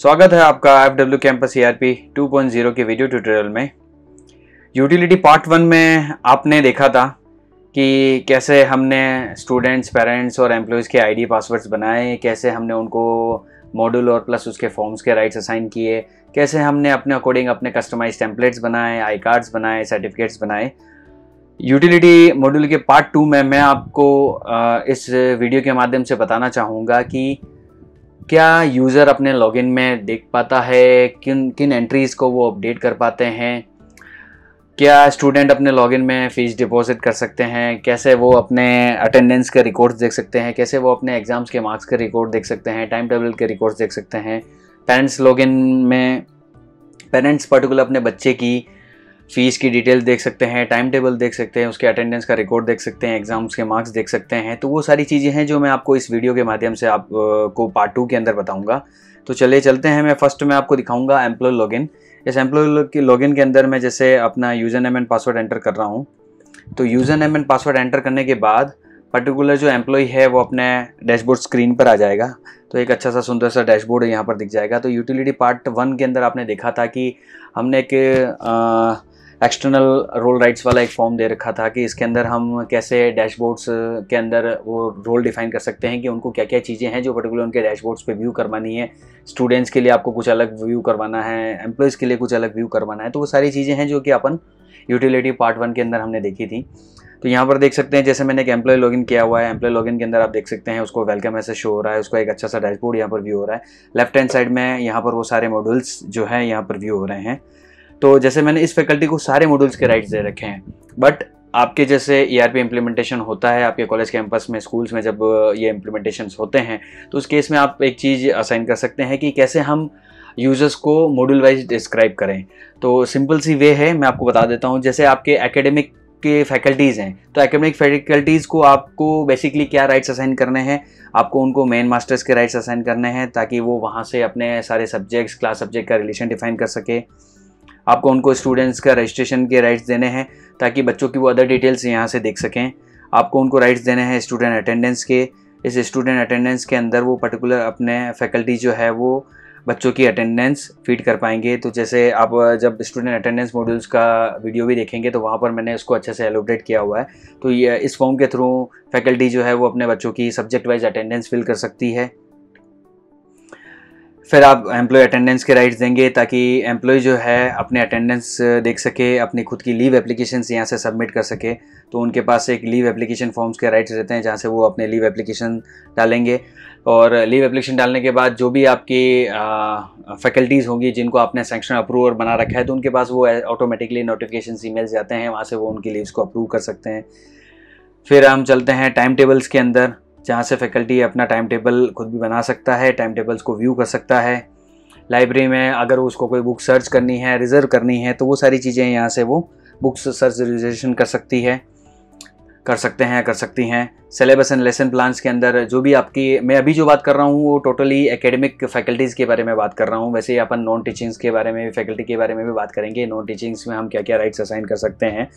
स्वागत है आपका FW कैंपस ERP 2.0 के वीडियो ट्यूटोरियल में। यूटिलिटी पार्ट 1 में आपने देखा था कि कैसे हमने स्टूडेंट्स, पेरेंट्स और एम्प्लॉयज़ के आईडी पासवर्ड्स बनाए, कैसे हमने उनको मॉड्यूल और प्लस उसके फॉर्म्स के राइट्स असाइन किए, कैसे हमने अपने अकॉर्डिंग अपने कस्टमाइज टेम्पलेट्स बनाए, आई कार्ड्स बनाए, सर्टिफिकेट्स बनाए। यूटिलिटी मॉड्यूल के पार्ट 2 में मैं आपको इस वीडियो के माध्यम से बताना चाहूँगा कि क्या यूज़र अपने लॉगिन में देख पाता है, किन किन एंट्रीज़ को वो अपडेट कर पाते हैं, क्या स्टूडेंट अपने लॉगिन में फ़ीस डिपॉजिट कर सकते हैं, कैसे वो अपने अटेंडेंस के रिकॉर्ड्स देख सकते हैं, कैसे वो अपने एग्ज़ाम्स के मार्क्स के रिकॉर्ड देख सकते हैं, टाइम टेबल के रिकॉर्ड्स देख सकते हैं। पेरेंट्स लॉगिन में पेरेंट्स पर्टिकुलर अपने बच्चे की फ़ीस की डिटेल देख सकते हैं, टाइम टेबल देख सकते हैं, उसके अटेंडेंस का रिकॉर्ड देख सकते हैं, एग्ज़ाम्स के मार्क्स देख सकते हैं। तो वो सारी चीज़ें हैं जो मैं आपको इस वीडियो के माध्यम से आपको पार्ट 2 के अंदर बताऊंगा। तो चलिए चलते हैं। मैं फर्स्ट में आपको दिखाऊंगा एम्प्लॉय लॉगिन। इस एम्प्लॉय के लॉगिन के अंदर मैं जैसे अपना user name and password enter कर रहा हूँ, तो user name and password enter करने के बाद पर्टिकुलर जो एम्प्लॉय है वो अपने डैशबोर्ड स्क्रीन पर आ जाएगा। तो एक अच्छा सा सुंदर सा डैशबोर्ड यहाँ पर दिख जाएगा। तो यूटिलिटी पार्ट 1 के अंदर आपने देखा था कि हमने एक एक्सटर्नल रोल राइट्स वाला एक फॉर्म दे रखा था कि इसके अंदर हम कैसे डैशबोर्ड्स के अंदर वो रोल डिफाइन कर सकते हैं कि उनको क्या क्या चीज़ें हैं जो पर्टिकुलर उनके डैशबोर्ड्स पे व्यू करवानी है। स्टूडेंट्स के लिए आपको कुछ अलग व्यू करवाना है, एम्प्लॉयज़ के लिए कुछ अलग व्यू करवाना है। तो वो सारी चीज़ें हैं जो कि अपन यूटिलिटी पार्ट 1 के अंदर हमने देखी थी। तो यहाँ पर देख सकते हैं जैसे मैंने एक एम्प्लॉय लॉगिन किया हुआ है। एम्प्लॉय लॉगिन के अंदर आप देख सकते हैं उसको वेलकम मैसेज शो हो रहा है, उसको एक अच्छा सा डैशबोर्ड यहाँ पर व्यू हो रहा है। लेफ्ट हैंड साइड में यहाँ पर वो सारे मॉड्यूल्स जो हैं यहाँ पर व्यू हो रहे हैं। तो जैसे मैंने इस फैकल्टी को सारे मॉड्यूल्स के राइट्स दे रखे हैं, बट आपके जैसे ERP इम्प्लीमेंटेशन होता है आपके कॉलेज कैंपस में, स्कूल्स में जब ये इम्प्लीमेंटेशंस होते हैं तो उस केस में आप एक चीज़ असाइन कर सकते हैं कि कैसे हम यूजर्स को मॉड्यूल वाइज डिस्क्राइब करें। तो सिंपल सी वे है, मैं आपको बता देता हूँ। जैसे आपके एकेडमिक के फैकल्टीज़ हैं, तो एकेडमिक फैकल्टीज़ को आपको बेसिकली क्या राइट्स असाइन करने हैं, आपको उनको मेन मास्टर्स के राइट्स असाइन करने हैं ताकि वो वहाँ से अपने सारे सब्जेक्ट्स, क्लास सब्जेक्ट का रिलेशन डिफाइन कर सके। आपको उनको स्टूडेंट्स का रजिस्ट्रेशन के राइट्स देने हैं ताकि बच्चों की वो अदर डिटेल्स यहाँ से देख सकें। आपको उनको राइट्स देने हैं स्टूडेंट अटेंडेंस के। इस स्टूडेंट अटेंडेंस के अंदर वो पर्टिकुलर अपने फैकल्टी जो है वो बच्चों की अटेंडेंस फीड कर पाएंगे। तो जैसे आप जब स्टूडेंट अटेंडेंस मॉड्यूल्स का वीडियो भी देखेंगे तो वहाँ पर मैंने इसको अच्छे से एलोब्रेट किया हुआ है। तो ये इस फॉर्म के थ्रू फैकल्टी जो है वो अपने बच्चों की सब्जेक्ट वाइज अटेंडेंस फिल कर सकती है। फिर आप एम्प्लॉय अटेंडेंस के राइट्स देंगे ताकि एम्प्लॉय जो है अपने अटेंडेंस देख सके, अपनी खुद की लीव एप्लीकेशंस यहाँ से सबमिट कर सके। तो उनके पास एक लीव एप्लीकेशन फॉर्म्स के राइट्स रहते हैं जहाँ से वो अपने लीव एप्लीकेशन डालेंगे। और लीव एप्लीकेशन डालने के बाद जो भी आपकी फैकल्टीज़ होंगी जिनको आपने सैंक्शन अप्रूवर बना रखा है, तो उनके पास वो ऑटोमेटिकली नोटिफिकेशन ईमेल्स जाते हैं, वहाँ से वो उनकी लीव्स को अप्रूव कर सकते हैं। फिर हम चलते हैं टाइम टेबल्स के अंदर, जहाँ से फैकल्टी अपना टाइम टेबल खुद भी बना सकता है, टाइम टेबल्स को व्यू कर सकता है। लाइब्रेरी में अगर उसको कोई बुक सर्च करनी है, रिज़र्व करनी है, तो वो सारी चीज़ें यहाँ से वो बुक्स सर्च रिजर्वेशन कर सकती हैं। सिलेबस एंड लेसन प्लान्स के अंदर जो भी आपकी, मैं अभी जो बात कर रहा हूँ वो टोटली एकेडमिक फैकल्टीज़ के बारे में बात कर रहा हूँ। वैसे ही अपन नॉन टीचिंग्स के बारे में, फैकल्टी के बारे में भी बात करेंगे। नॉन टीचिंग्स में हम क्या क्या राइट्स असाइन कर सकते हैं।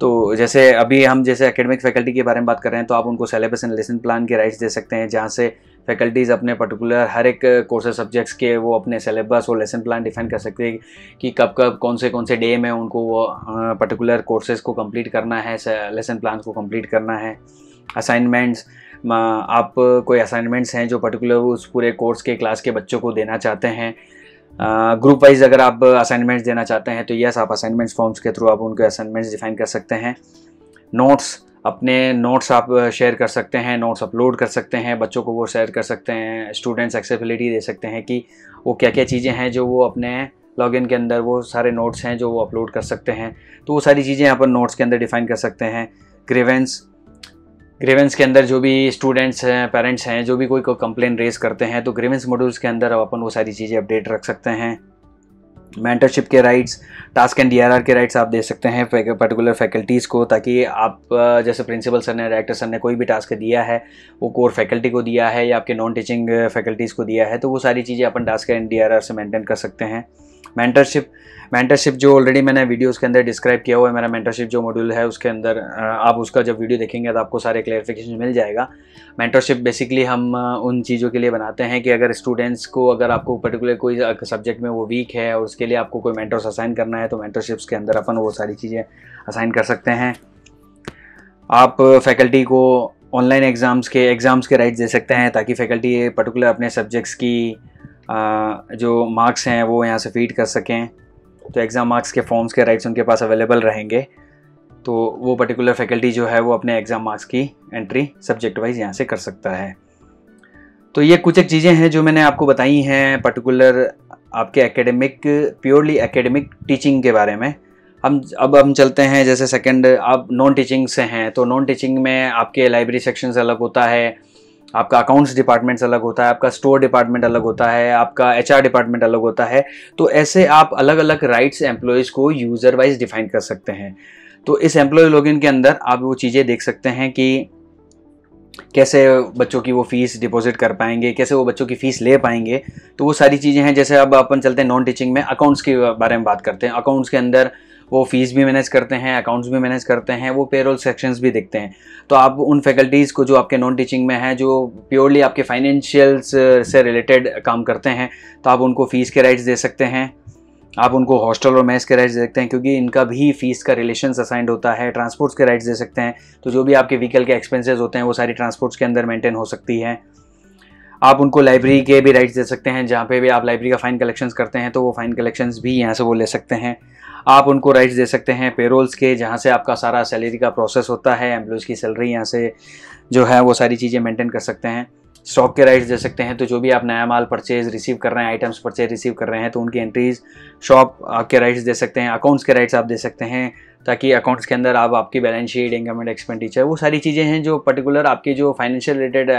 तो जैसे अभी हम जैसे एकेडमिक फैकल्टी के बारे में बात कर रहे हैं तो आप उनको सिलेबस एंड लेसन प्लान के राइट्स दे सकते हैं, जहाँ से फैकल्टीज़ अपने पर्टिकुलर हर एक कोर्सेज सब्जेक्ट्स के वो अपने सिलेबस और लेसन प्लान डिफाइन कर सकते हैं कि कब कब कौन से डे में उनको वो पर्टिकुलर कोर्सेज को कंप्लीट करना है, लेसन प्लान को कंप्लीट करना है। असाइनमेंट्स, आप कोई असाइनमेंट्स हैं जो पर्टिकुलर उस पूरे कोर्स के क्लास के बच्चों को देना चाहते हैं, ग्रुप वाइज अगर आप असाइनमेंट्स देना चाहते हैं तो यस, आप असाइनमेंट्स फॉर्म्स के थ्रू आप उनके असाइनमेंट्स डिफाइन कर सकते हैं। नोट्स, अपने नोट्स आप शेयर कर सकते हैं, नोट्स अपलोड कर सकते हैं, बच्चों को वो शेयर कर सकते हैं। स्टूडेंट्स एक्सेसिबिलिटी दे सकते हैं कि वो क्या क्या चीज़ें हैं जो वो अपने लॉगिन के अंदर वो सारे नोट्स हैं जो वो अपलोड कर सकते हैं। तो वो सारी चीज़ें अपन नोट्स के अंदर डिफाइन कर सकते हैं। ग्रीवेंस के अंदर जो भी स्टूडेंट्स हैं, पेरेंट्स हैं, जो भी कोई कंप्लेन रेज करते हैं तो ग्रीवेंस मॉड्यूल्स के अंदर अपन वो सारी चीज़ें अपडेट रख सकते हैं। मेंटरशिप के राइट्स, टास्क एंड DRR के राइट्स आप दे सकते हैं पर्टिकुलर फैकल्टीज़ को, ताकि आप जैसे प्रिंसिपल सर ने, डायरेक्टर सर ने कोई भी टास्क दिया है, वो कोर फैकल्टी को दिया है या आपके नॉन टीचिंग फैकल्टीज़ को दिया है, तो वो सारी चीज़ें अपन टास्क एंड DRR से मेंटेन कर सकते हैं। मेंटरशिप जो ऑलरेडी मैंने वीडियोस के अंदर डिस्क्राइब किया हुआ है, मेरा मेंटरशिप जो मॉड्यूल है उसके अंदर आप उसका जब वीडियो देखेंगे तो आपको सारे क्लेरिफिकेशन मिल जाएगा। मेंटरशिप बेसिकली हम उन चीज़ों के लिए बनाते हैं कि अगर स्टूडेंट्स को, अगर आपको पर्टिकुलर कोई सब्जेक्ट में वो वीक है और उसके लिए आपको कोई मेंटर्स असाइन करना है तो मेंटरशिप्स के अंदर अपन वो सारी चीज़ें असाइन कर सकते हैं। आप फैकल्टी को ऑनलाइन एग्ज़ाम्स के राइट्स दे सकते हैं ताकि फैकल्टी पर्टिकुलर अपने सब्जेक्ट्स की जो मार्क्स हैं वो यहाँ से फीड कर सकें, तो एग्ज़ाम मार्क्स के फॉर्म्स के राइट्स उनके पास अवेलेबल रहेंगे, तो वो पर्टिकुलर फैकल्टी जो है वो अपने एग्ज़ाम मार्क्स की एंट्री सब्जेक्ट वाइज यहाँ से कर सकता है। तो ये कुछ एक चीज़ें हैं जो मैंने आपको बताई हैं पर्टिकुलर आपके एकेडमिक, प्योरली एकेडमिक टीचिंग के बारे में। अब हम चलते हैं, जैसे सेकंड आप नॉन टीचिंग से हैं तो नॉन टीचिंग में आपके लाइब्रेरी सेक्शंस अलग होता है, आपका अकाउंट्स डिपार्टमेंट्स अलग होता है, आपका स्टोर डिपार्टमेंट अलग होता है, आपका एचआर डिपार्टमेंट अलग होता है। तो ऐसे आप अलग अलग राइट्स एम्प्लॉयज़ को यूज़र वाइज डिफाइन कर सकते हैं। तो इस एम्प्लॉय लॉगिन के अंदर आप वो चीज़ें देख सकते हैं कि कैसे बच्चों की वो फ़ीस डिपॉजिट कर पाएंगे, कैसे वो बच्चों की फ़ीस ले पाएंगे। तो वो सारी चीज़ें हैं। जैसे अब अपन चलते हैं नॉन टीचिंग में, अकाउंट्स के बारे में बात करते हैं। अकाउंट्स के अंदर वो फ़ीस भी मैनेज करते हैं, अकाउंट्स भी मैनेज करते हैं, वो पेरोल सेक्शंस भी देखते हैं। तो आप उन फैकल्टीज़ को जो आपके नॉन टीचिंग में हैं, जो प्योरली आपके फाइनेंशियल्स से रिलेटेड काम करते हैं, तो आप उनको फ़ीस के राइट्स दे सकते हैं। आप उनको हॉस्टल और मेस के राइट्स दे सकते हैं क्योंकि इनका भी फ़ीस का रिलेशंस असाइंड होता है। ट्रांसपोर्ट्स के राइट्स दे सकते हैं, तो जो भी आपके व्हीकल के एक्सपेंसेस होते हैं वो सारी ट्रांसपोर्ट्स के अंदर मेंटेन हो सकती है। आप उनको लाइब्रेरी के भी राइट्स दे सकते हैं, जहाँ पे भी आप लाइब्रेरी का फ़ाइन कलेक्शंस करते हैं तो वो फ़ाइन कलेक्शंस भी यहाँ से वो ले सकते हैं। आप उनको राइट्स दे सकते हैं पेरोल्स के, जहाँ से आपका सारा सैलरी का प्रोसेस होता है, एम्प्लॉयज़ की सैलरी यहाँ से जो है वो सारी चीज़ें मेंटेन कर सकते हैं। स्टॉक के राइट्स दे सकते हैं, तो जो भी आप नया माल परचेज रिसीव कर रहे हैं, आइटम्स परचेज रिसीव कर रहे हैं तो उनकी एंट्रीज शॉप आपके राइट्स दे सकते हैं। अकाउंट्स के राइट्स आप दे सकते हैं ताकि अकाउंट्स के अंदर आप आपकी balance sheet, income and expenditure, वो सारी चीज़ें हैं जो पर्टिकुलर आपकी जो फाइनेंशियल रिलेटेड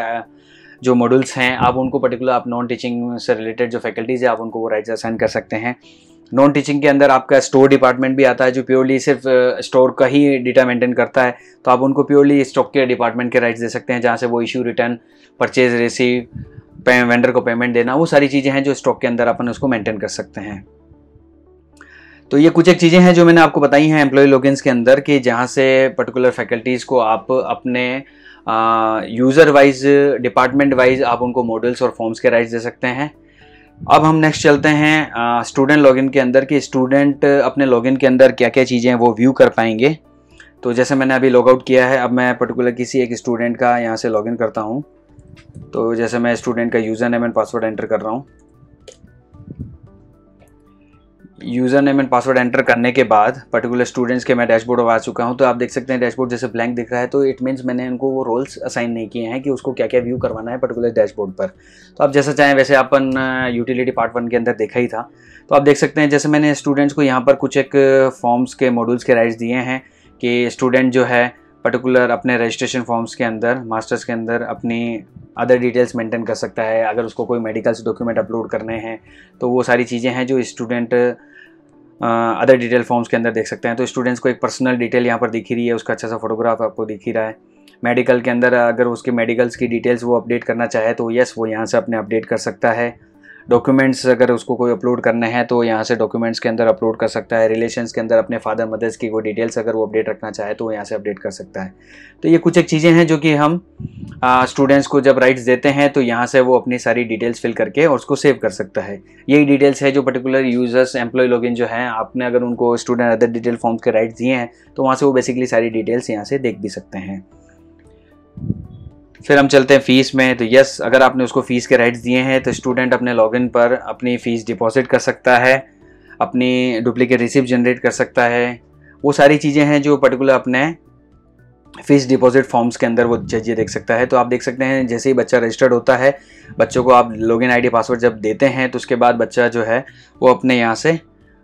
जो मॉड्यूल्स हैं, आप उनको पर्टिकुलर आप नॉन टीचिंग से रिलेटेड जो फैकल्टीज़ है आप उनको वो राइट्स असाइन कर सकते हैं। नॉन टीचिंग के अंदर आपका स्टोर डिपार्टमेंट भी आता है जो प्योरली सिर्फ स्टोर का ही डेटा मेंटेन करता है, तो आप उनको प्योरली स्टॉक के डिपार्टमेंट के राइट्स दे सकते हैं, जहाँ से वो issue, return, purchase, receive, vendor को पेमेंट देना, वो सारी चीज़ें हैं जो स्टॉक के अंदर अपन उसको मेंटेन कर सकते हैं। तो ये कुछ एक चीज़ें हैं जो मैंने आपको बताई हैं एम्प्लॉय लॉगिन्स के अंदर, कि जहाँ से पर्टिकुलर फैकल्टीज़ को आप अपने यूज़र वाइज, डिपार्टमेंट वाइज आप उनको मॉडल्स और फॉर्म्स के राइट्स दे सकते हैं। अब हम नेक्स्ट चलते हैं स्टूडेंट लॉगिन के अंदर, कि स्टूडेंट अपने लॉगिन के अंदर क्या क्या चीज़ें वो व्यू कर पाएंगे। तो जैसे मैंने अभी लॉग आउट किया है, अब मैं पर्टिकुलर किसी एक स्टूडेंट का यहाँ से लॉगिन करता हूँ। तो जैसे मैं स्टूडेंट का user name and password enter कर रहा हूँ। User name and password enter करने के बाद पर्टिकुलर स्टूडेंट्स के मैं डैशबोर्ड आ चुका हूँ। तो आप देख सकते हैं डैशबोर्ड जैसे ब्लैंक दिख रहा है, तो इट मीन्स मैंने उनको वो रोल्स असाइन नहीं किए हैं कि उसको क्या क्या व्यू करवाना है पर्टिकुलर डैशबोर्ड पर। तो आप जैसा चाहें वैसे अपन यूटिलिटी पार्ट 1 के अंदर देखा ही था। तो आप देख सकते हैं जैसे मैंने स्टूडेंट्स को यहाँ पर कुछ एक फॉर्म्स के मॉड्यूल्स के राइट्स दिए हैं कि स्टूडेंट जो है पर्टिकुलर अपने रजिस्ट्रेशन फॉर्म्स के अंदर, मास्टर्स के अंदर अपनी अदर डिटेल्स मेंटेन कर सकता है। अगर उसको कोई मेडिकल्स डॉक्यूमेंट अपलोड करने हैं तो वो सारी चीज़ें हैं जो स्टूडेंट अदर डिटेल फॉर्म्स के अंदर देख सकते हैं। तो स्टूडेंट्स को एक पर्सनल डिटेल यहाँ पर दिख ही रही है, उसका अच्छा सा फोटोग्राफ आपको दिख ही रहा है। मेडिकल के अंदर अगर उसके मेडिकल्स की डिटेल्स वो अपडेट करना चाहे तो यस, वो यहाँ से अपने अपडेट कर सकता है। डॉक्यूमेंट्स अगर उसको कोई अपलोड करने हैं तो यहाँ से डॉक्यूमेंट्स के अंदर अपलोड कर सकता है। रिलेशंस के अंदर अपने फादर मदर्स की कोई डिटेल्स अगर वो अपडेट रखना चाहे तो यहाँ से अपडेट कर सकता है। तो ये कुछ एक चीज़ें हैं जो कि हम स्टूडेंट्स को जब राइट्स देते हैं तो यहाँ से वो अपनी सारी डिटेल्स फिल करके और उसको सेव कर सकता है। यही डिटेल्स है जो पर्टिकुलर यूजर्स, एम्प्लॉय लॉगिन जो हैं, आपने अगर उनको स्टूडेंट अदर डिटेल फॉर्म्स के राइट्स दिए हैं तो वहाँ से वो बेसिकली सारी डिटेल्स यहाँ से देख भी सकते हैं। फिर हम चलते हैं फ़ीस में। तो यस, अगर आपने उसको फ़ीस के राइट्स दिए हैं तो स्टूडेंट अपने लॉगिन पर अपनी फ़ीस डिपॉजिट कर सकता है, अपनी डुप्लीकेट रिसिप्ट जनरेट कर सकता है। वो सारी चीज़ें हैं जो पर्टिकुलर अपने फ़ीस डिपॉजिट फॉर्म्स के अंदर वो चीज़ें देख सकता है। तो आप देख सकते हैं जैसे ही बच्चा रजिस्टर्ड होता है, बच्चों को आप लॉगिन आईडी पासवर्ड जब देते हैं तो उसके बाद बच्चा जो है वो अपने यहाँ से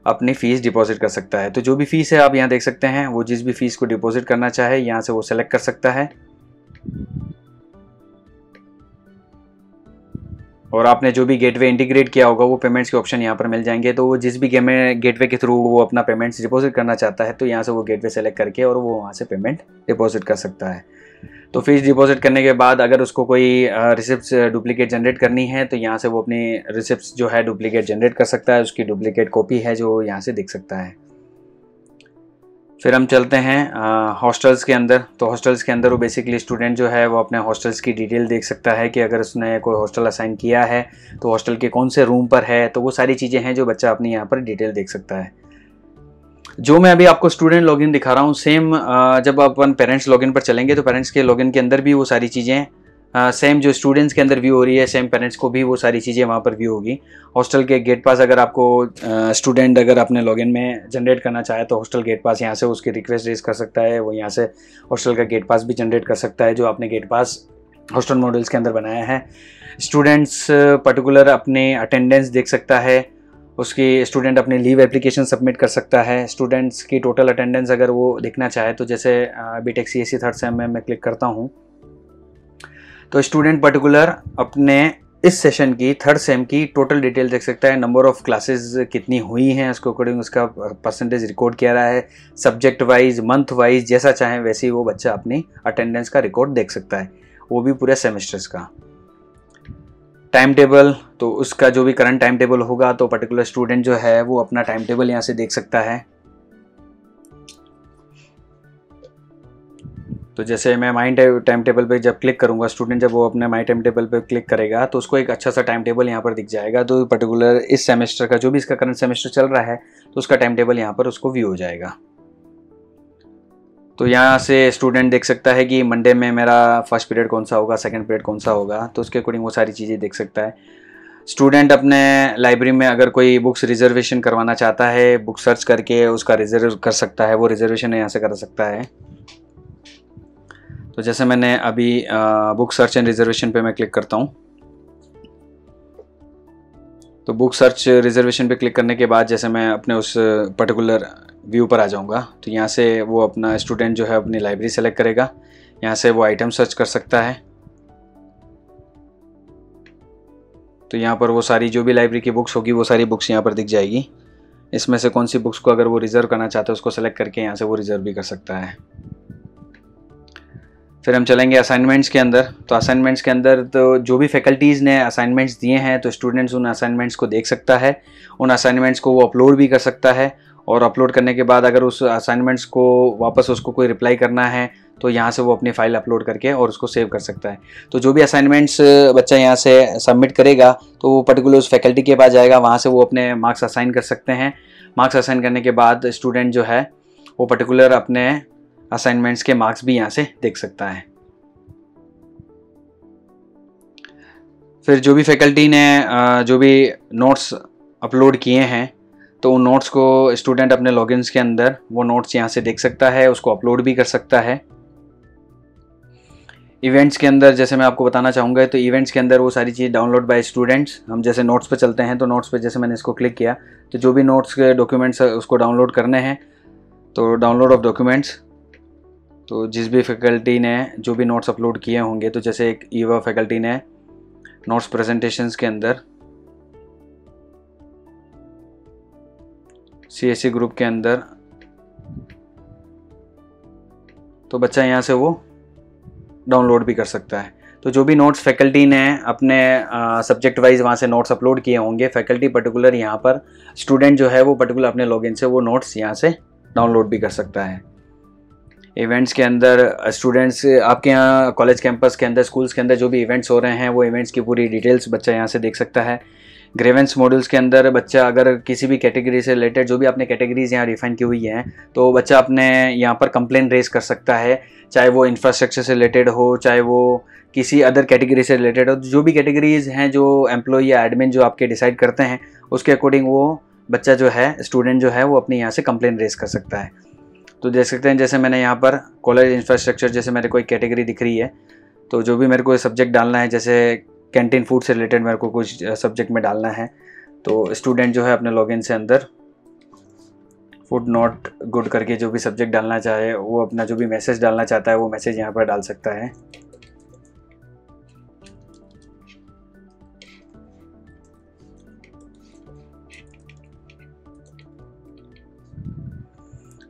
अपनी फ़ीस डिपॉजिट कर सकता है। तो जो भी फ़ीस है आप यहाँ देख सकते हैं, वो जिस भी फ़ीस को डिपॉजिट करना चाहे यहाँ से वो सेलेक्ट कर सकता है। और आपने जो भी गेटवे इंटीग्रेट किया होगा वो पेमेंट्स के ऑप्शन यहाँ पर मिल जाएंगे। तो वो जिस भी गेटवे के थ्रू वो अपना पेमेंट्स डिपॉजिट करना चाहता है तो यहाँ से वो गेटवे सेलेक्ट करके और वो वहाँ से पेमेंट डिपॉजिट कर सकता है। तो फीस डिपॉजिट करने के बाद अगर उसको कोई रिसिप्ट डुप्लीकेट जनरेट करनी है तो यहाँ से वो अपनी रिसिप्ट जो है डुप्लीकेट जनरेट कर सकता है, उसकी डुप्लीकेट कॉपी है जो यहाँ से दिख सकता है। फिर हम चलते हैं हॉस्टल्स के अंदर। तो हॉस्टल्स के अंदर वो बेसिकली स्टूडेंट जो है वो अपने हॉस्टल्स की डिटेल देख सकता है कि अगर उसने कोई हॉस्टल असाइन किया है तो हॉस्टल के कौन से रूम पर है, तो वो सारी चीज़ें हैं जो बच्चा अपनी यहाँ पर डिटेल देख सकता है। जो मैं अभी आपको स्टूडेंट लॉगिन दिखा रहा हूँ सेम जब अपन पेरेंट्स लॉगिन पर चलेंगे तो पेरेंट्स के लॉगिन के अंदर भी वो सारी चीज़ें सेम जो स्टूडेंट्स के अंदर व्यू हो रही है सेम पेरेंट्स को भी वो सारी चीज़ें वहाँ पर व्यू होगी। हॉस्टल के गेट पास अगर आपको स्टूडेंट अगर अपने लॉगिन में जनरेट करना चाहे तो हॉस्टल गेट पास यहाँ से उसकी रिक्वेस्ट रेज कर सकता है, वो यहाँ से हॉस्टल का गेट पास भी जनरेट कर सकता है जो आपने गेट पास हॉस्टल मॉडल्स के अंदर बनाया है। स्टूडेंट्स पर्टिकुलर अपने अटेंडेंस देख सकता है, उसकी स्टूडेंट अपनी लीव एप्लीकेशन सबमिट कर सकता है। स्टूडेंट्स की टोटल अटेंडेंस अगर वो देखना चाहे तो जैसे बीटेक सीएससी थर्ड सेम में मैं क्लिक करता हूँ तो स्टूडेंट पर्टिकुलर अपने इस सेशन की थर्ड सेम की टोटल डिटेल देख सकता है, नंबर ऑफ क्लासेस कितनी हुई हैं उसके अकॉर्डिंग उसका परसेंटेज रिकॉर्ड किया रहा है, सब्जेक्ट वाइज मंथ वाइज जैसा चाहे वैसे ही वो बच्चा अपनी अटेंडेंस का रिकॉर्ड देख सकता है, वो भी पूरे सेमेस्टर्स का। टाइम टेबल, तो उसका जो भी करंट टाइम टेबल होगा तो पर्टिकुलर स्टूडेंट जो है वो अपना टाइम टेबल यहाँ से देख सकता है। तो जैसे मैं माई टाइम टेबल पे जब क्लिक करूँगा, स्टूडेंट जब वो अपने माई टाइम टेबल पे क्लिक करेगा तो उसको एक अच्छा सा टाइम टेबल यहाँ पर दिख जाएगा। तो पर्टिकुलर इस सेमेस्टर का जो भी इसका करंट सेमेस्टर चल रहा है तो उसका टाइम टेबल यहाँ पर उसको व्यू हो जाएगा। तो यहाँ से स्टूडेंट देख सकता है कि मंडे में मेरा फर्स्ट पीरियड कौन सा होगा, सेकंड पीरियड कौन सा होगा, तो उसके अकॉर्डिंग वो सारी चीज़ें देख सकता है। स्टूडेंट अपने लाइब्रेरी में अगर कोई बुक्स रिजर्वेशन करवाना चाहता है, बुक सर्च करके उसका रिजर्व कर सकता है, वो रिजर्वेशन यहाँ से कर सकता है। तो जैसे मैंने अभी बुक सर्च एंड रिजर्वेशन पे मैं क्लिक करता हूँ तो बुक सर्च रिजर्वेशन पे क्लिक करने के बाद जैसे मैं अपने उस पर्टिकुलर व्यू पर आ जाऊँगा तो यहाँ से वो अपना स्टूडेंट जो है अपनी लाइब्रेरी सेलेक्ट करेगा, यहाँ से वो आइटम सर्च कर सकता है। तो यहाँ पर वो सारी जो भी लाइब्रेरी की बुक्स होगी वो सारी बुक्स यहाँ पर दिख जाएगी। इसमें से कौन सी बुक्स को अगर वो रिज़र्व करना चाहता है उसको सेलेक्ट करके यहाँ से वो रिज़र्व भी कर सकता है। फिर हम चलेंगे असाइनमेंट्स के अंदर। तो असाइनमेंट्स के अंदर तो जो भी फैकल्टीज़ ने असाइनमेंट्स दिए हैं तो स्टूडेंट्स उन असाइनमेंट्स को देख सकता है, उन असाइनमेंट्स को वो अपलोड भी कर सकता है और अपलोड करने के बाद अगर उस असाइनमेंट्स को वापस उसको कोई रिप्लाई करना है तो यहाँ से वो अपनी फाइल अपलोड करके और उसको सेव कर सकता है। तो जो भी असाइनमेंट्स बच्चा यहाँ से सबमिट करेगा तो वो पर्टिकुलर उस फैकल्टी के पास जाएगा, वहाँ से वो अपने मार्क्स असाइन कर सकते हैं। मार्क्स असाइन करने के बाद स्टूडेंट जो है वो पर्टिकुलर अपने असाइनमेंट्स के मार्क्स भी यहाँ से देख सकता है। फिर जो भी फैकल्टी ने जो भी नोट्स अपलोड किए हैं तो उन नोट्स को स्टूडेंट अपने लॉगिन्स के अंदर वो नोट्स यहाँ से देख सकता है, उसको अपलोड भी कर सकता है। इवेंट्स के अंदर जैसे मैं आपको बताना चाहूँगा तो इवेंट्स के अंदर वो सारी चीज़ डाउनलोड बाय स्टूडेंट्स। हम जैसे नोट्स पे चलते हैं तो नोट्स पे जैसे मैंने इसको क्लिक किया तो जो भी नोट्स के डॉक्यूमेंट्स उसको डाउनलोड करने हैं तो डाउनलोड ऑफ डॉक्यूमेंट्स, तो जिस भी फैकल्टी ने जो भी नोट्स अपलोड किए होंगे तो जैसे एक ईवा फैकल्टी ने नोट्स प्रेजेंटेशंस के अंदर सीएससी ग्रुप के अंदर तो बच्चा यहाँ से वो डाउनलोड भी कर सकता है। तो जो भी नोट्स फैकल्टी ने अपने सब्जेक्ट वाइज वहाँ से नोट्स अपलोड किए होंगे फैकल्टी पर्टिकुलर यहाँ पर स्टूडेंट जो है वो पर्टिकुलर अपने लॉगिन से वो नोट्स यहाँ से डाउनलोड भी कर सकता है। इवेंट्स के अंदर स्टूडेंट्स आपके यहाँ कॉलेज कैंपस के अंदर स्कूल्स के अंदर जो भी इवेंट्स हो रहे हैं वो इवेंट्स की पूरी डिटेल्स बच्चा यहाँ से देख सकता है। ग्रेवेंस मॉड्यूल्स के अंदर बच्चा अगर किसी भी कैटेगरी से रिलेटेड जो भी आपने कैटेगरीज यहाँ डिफाइन की हुई हैं तो बच्चा अपने यहाँ पर कंप्लेन रेज कर सकता है, चाहे वो इंफ्रास्ट्रक्चर से रिलेटेड हो चाहे वो किसी अदर कैटेगरी से रिलेटेड हो। जो भी कैटेगरीज हैं जो एम्प्लॉय या एडमिन जो आपके डिसाइड करते हैं उसके अकॉर्डिंग वो बच्चा जो है स्टूडेंट जो है वो अपने यहाँ से कंप्लेन रेज कर सकता है। तो देख सकते हैं जैसे मैंने यहाँ पर कॉलेज इंफ्रास्ट्रक्चर जैसे मेरे को एक कैटेगरी दिख रही है तो जो भी मेरे को सब्जेक्ट डालना है जैसे कैंटीन फूड से रिलेटेड मेरे को कुछ सब्जेक्ट में डालना है तो स्टूडेंट जो है अपने लॉगिन से अंदर फूड नॉट गुड करके जो भी सब्जेक्ट डालना चाहे वो अपना जो भी मैसेज डालना चाहता है वो मैसेज यहाँ पर डाल सकता है।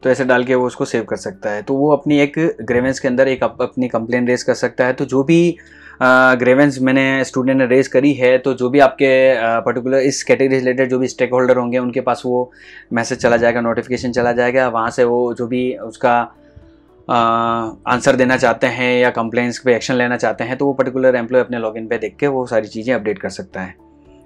तो ऐसे डाल के वो उसको सेव कर सकता है। तो वो अपनी एक ग्रेवेंस के अंदर एक अपनी कंप्लेन रेज कर सकता है। तो जो भी ग्रेवेंस मैंने स्टूडेंट ने रेज करी है, तो जो भी आपके पर्टिकुलर इस कैटेगरी से रिलेटेड जो भी स्टेक होल्डर होंगे उनके पास वो मैसेज चला जाएगा, नोटिफिकेशन चला जाएगा। वहाँ से वो जो भी उसका आंसर देना चाहते हैं या कंप्लेंट्स पे एक्शन लेना चाहते हैं, तो वो पर्टिकुलर एम्प्लॉय अपने लॉगिन पे देख के वो सारी चीज़ें अपडेट कर सकता है।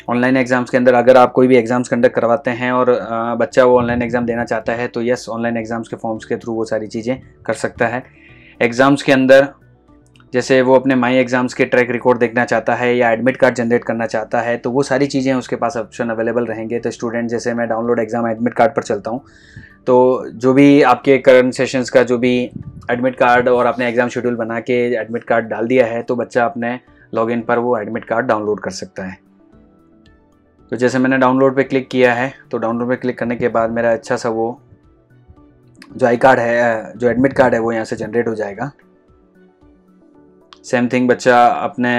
ऑनलाइन एग्जाम्स के अंदर अगर आप कोई भी एग्जाम्स कंडक्ट करवाते हैं और बच्चा वो ऑनलाइन एग्ज़ाम देना चाहता है, तो यस, ऑनलाइन एग्जाम्स के फॉर्म्स के थ्रू वो सारी चीज़ें कर सकता है। एग्ज़ाम्स के अंदर जैसे वो अपने माई एग्जाम्स के ट्रैक रिकॉर्ड देखना चाहता है या एडमिट कार्ड जनरेट करना चाहता है, तो वो सारी चीज़ें उसके पास ऑप्शन अवेलेबल रहेंगे। तो स्टूडेंट, जैसे मैं डाउनलोड एग्जाम एडमिट कार्ड पर चलता हूँ, तो जो भी आपके करंट सेशंस का जो भी एडमिट कार्ड और अपने एग्ज़ाम शेड्यूल बना के एडमिट कार्ड डाल दिया है, तो बच्चा अपने लॉगिन पर वो एडमिट कार्ड डाउनलोड कर सकता है। तो जैसे मैंने डाउनलोड पे क्लिक किया है, तो डाउनलोड पे क्लिक करने के बाद मेरा अच्छा सा वो जो आई कार्ड है, जो एडमिट कार्ड है, वो यहाँ से जनरेट हो जाएगा। सेम थिंग बच्चा अपने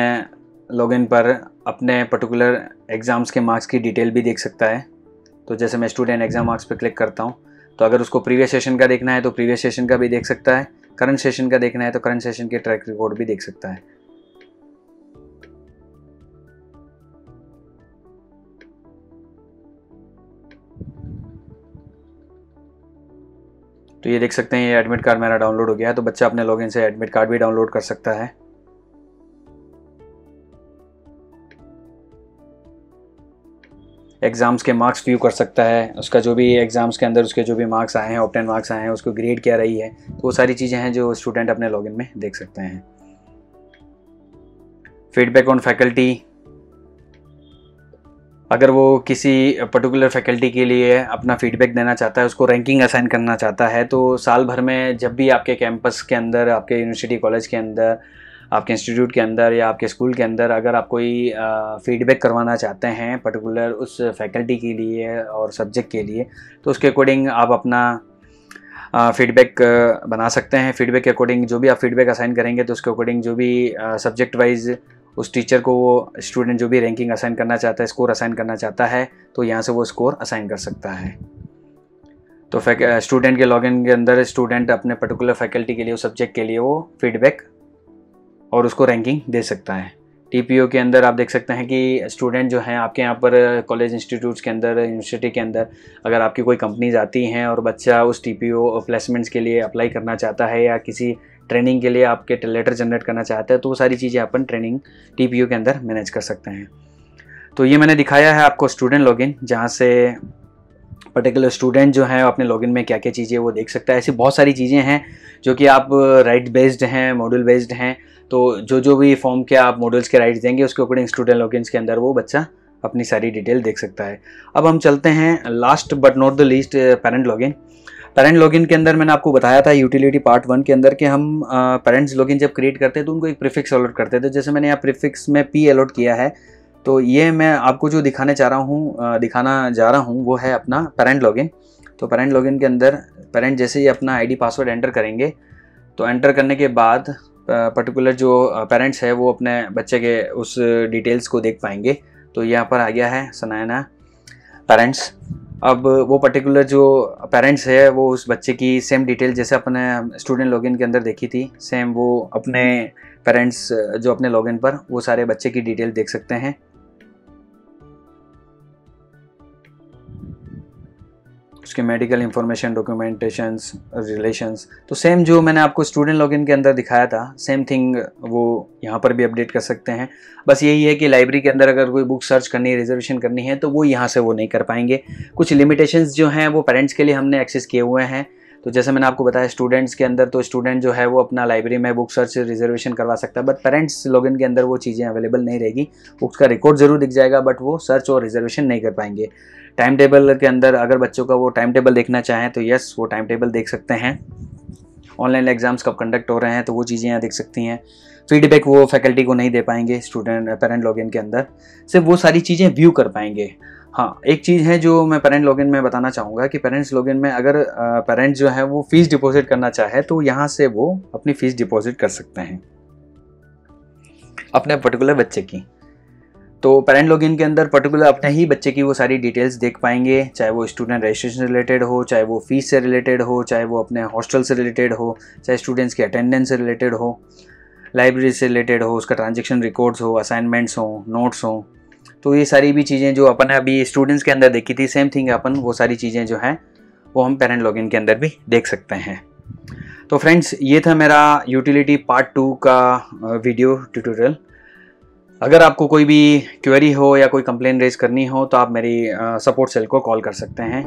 लॉगिन पर अपने पर्टिकुलर एग्ज़ाम्स के मार्क्स की डिटेल भी देख सकता है। तो जैसे मैं स्टूडेंट एग्ज़ाम मार्क्स पे क्लिक करता हूँ, तो अगर उसको प्रीवियस सेशन का देखना है तो प्रीवियस सेशन का भी देख सकता है, करंट सेशन का देखना है तो करंट सेशन के ट्रैक रिकॉर्ड भी देख सकता है। तो ये देख सकते हैं, ये एडमिट कार्ड मेरा डाउनलोड हो गया है। तो बच्चा अपने लॉगिन से एडमिट कार्ड भी डाउनलोड कर सकता है। एग्ज़ाम्स के मार्क्स व्यू कर सकता है, उसका जो भी एग्ज़ाम्स के अंदर उसके जो भी मार्क्स आए हैं, ऑब्टेन मार्क्स आए हैं, उसको ग्रेड क्या रही है, तो वो सारी चीज़ें हैं जो स्टूडेंट अपने लॉगिन में देख सकते हैं। फीडबैक ऑन फैकल्टी, अगर वो किसी पर्टिकुलर फैकल्टी के लिए अपना फीडबैक देना चाहता है, उसको रैंकिंग असाइन करना चाहता है, तो साल भर में जब भी आपके कैंपस के अंदर, आपके यूनिवर्सिटी कॉलेज के अंदर, आपके इंस्टीट्यूट के अंदर या आपके स्कूल के अंदर अगर आप कोई फीडबैक करवाना चाहते हैं पर्टिकुलर उस फैकल्टी के लिए और सब्जेक्ट के लिए, तो उसके अकॉर्डिंग आप अपना फीडबैक बना सकते हैं। फीडबैक के अकॉर्डिंग जो भी आप फीडबैक असाइन करेंगे, तो उसके अकॉर्डिंग जो भी सब्जेक्ट वाइज उस टीचर को वो स्टूडेंट जो भी रैंकिंग असाइन करना चाहता है, स्कोर असाइन करना चाहता है, तो यहाँ से वो स्कोर असाइन कर सकता है। तो स्टूडेंट के लॉगिन के अंदर स्टूडेंट अपने पर्टिकुलर फैकल्टी के लिए, उस सब्जेक्ट के लिए वो फीडबैक और उसको रैंकिंग दे सकता है। टीपीओ के अंदर आप देख सकते हैं कि स्टूडेंट जो हैं आपके यहाँ पर कॉलेज इंस्टीट्यूट्स के अंदर, यूनिवर्सिटी के अंदर, अगर आपकी कोई कंपनीज आती हैं और बच्चा उस टीपीओ प्लेसमेंट्स के लिए अप्लाई करना चाहता है या किसी ट्रेनिंग के लिए आपके लेटर जनरेट करना चाहते हैं, तो वो सारी चीज़ें अपन ट्रेनिंग टीपीओ के अंदर मैनेज कर सकते हैं। तो ये मैंने दिखाया है आपको स्टूडेंट लॉगिन, जहाँ से पर्टिकुलर स्टूडेंट जो है अपने लॉगिन में क्या क्या चीज़ें वो देख सकता है। ऐसी बहुत सारी चीज़ें हैं जो कि आप राइट बेस्ड हैं, मॉड्यूल बेस्ड हैं, तो जो भी फॉर्म के आप मॉड्यूल्स के राइट्स देंगे उसके अकॉर्डिंग स्टूडेंट लॉगिन्स के अंदर वो बच्चा अपनी सारी डिटेल देख सकता है। अब हम चलते हैं last but not the least, parent login. Parent login के अंदर मैंने आपको बताया था यूटिलिटी पार्ट 1 के अंदर कि हम पेरेंट्स लॉगिन जब क्रिएट करते हैं तो उनको एक प्रीफिक्स अलॉट करते थे। जैसे मैंने यहाँ प्रीफिक्स में पी अलॉट किया है, तो ये मैं आपको जो दिखाना जा रहा हूँ वो है अपना पेरेंट लॉगिन। तो पेरेंट लॉगिन के अंदर पेरेंट जैसे ही अपना आईडी पासवर्ड एंटर करेंगे, तो एंटर करने के बाद पर्टिकुलर जो पेरेंट्स है वो अपने बच्चे के उस डिटेल्स को देख पाएंगे। तो यहाँ पर आ गया है सनायना पेरेंट्स। अब वो पर्टिकुलर जो पेरेंट्स है वो उस बच्चे की सेम डिटेल जैसे अपने स्टूडेंट लॉगिन के अंदर देखी थी, सेम वो अपने पेरेंट्स जो अपने लॉगिन पर वो सारे बच्चे की डिटेल देख सकते हैं। उसके मेडिकल इंफॉर्मेशन, डॉक्यूमेंटेशंस, रिलेशंस, तो सेम जो मैंने आपको स्टूडेंट लॉगिन के अंदर दिखाया था सेम थिंग वो यहाँ पर भी अपडेट कर सकते हैं। बस यही है कि लाइब्रेरी के अंदर अगर कोई बुक सर्च करनी है, रिजर्वेशन करनी है, तो वो यहाँ से वो नहीं कर पाएंगे। कुछ लिमिटेशंस जो हैं वो पेरेंट्स के लिए हमने एक्सेस किए हुए हैं। तो जैसे मैंने आपको बताया स्टूडेंट्स के अंदर, तो स्टूडेंट जो है वो अपना लाइब्रेरी में बुक सर्च रिजर्वेशन करवा सकता है, बट पेरेंट्स लॉगिन के अंदर वो चीज़ें अवेलेबल नहीं रहेगी। बुक्स का रिकॉर्ड जरूर दिख जाएगा बट वो सर्च और रिजर्वेशन नहीं कर पाएंगे। टाइम टेबल के अंदर अगर बच्चों का वो टाइम टेबल देखना चाहें तो यस, वो टाइम टेबल देख सकते हैं। ऑनलाइन एग्जाम्स कब कंडक्ट हो रहे हैं तो वो चीज़ें यहाँ देख सकती हैं। फीडबैक वो फैकल्टी को नहीं दे पाएंगे स्टूडेंट पेरेंट लॉगिन के अंदर, सिर्फ वो सारी चीज़ें व्यू कर पाएंगे। हाँ, एक चीज़ है जो मैं पेरेंट लॉगिन में बताना चाहूँगा कि पेरेंट्स लॉगिन में अगर पेरेंट्स जो है वो फ़ीस डिपॉजिट करना चाहे तो यहाँ से वो अपनी फ़ीस डिपॉजिट कर सकते हैं अपने पर्टिकुलर बच्चे की। तो पेरेंट लॉगिन के अंदर पर्टिकुलर अपने ही बच्चे की वो सारी डिटेल्स देख पाएंगे, चाहे वो स्टूडेंट रजिस्ट्रेशन से रिलेटेड हो, चाहे वो फीस से रिलेटेड हो, चाहे वो अपने हॉस्टल से रिलेटेड हो, चाहे स्टूडेंट्स की अटेंडेंस से रिलेटेड हो, लाइब्रेरी से रिलेटेड हो, उसका ट्रांजेक्शन रिकॉर्ड्स हो, असाइनमेंट्स हो, नोट्स हो। तो ये सारी भी चीज़ें जो अपन ने अभी स्टूडेंट्स के अंदर देखी थी, सेम थिंग अपन वो सारी चीज़ें जो हैं वो हम पेरेंट लॉगिन के अंदर भी देख सकते हैं। तो फ्रेंड्स, ये था मेरा यूटिलिटी पार्ट 2 का वीडियो ट्यूटोरियल। अगर आपको कोई भी क्वेरी हो या कोई कंप्लेन रेज करनी हो तो आप मेरी सपोर्ट सेल को कॉल कर सकते हैं।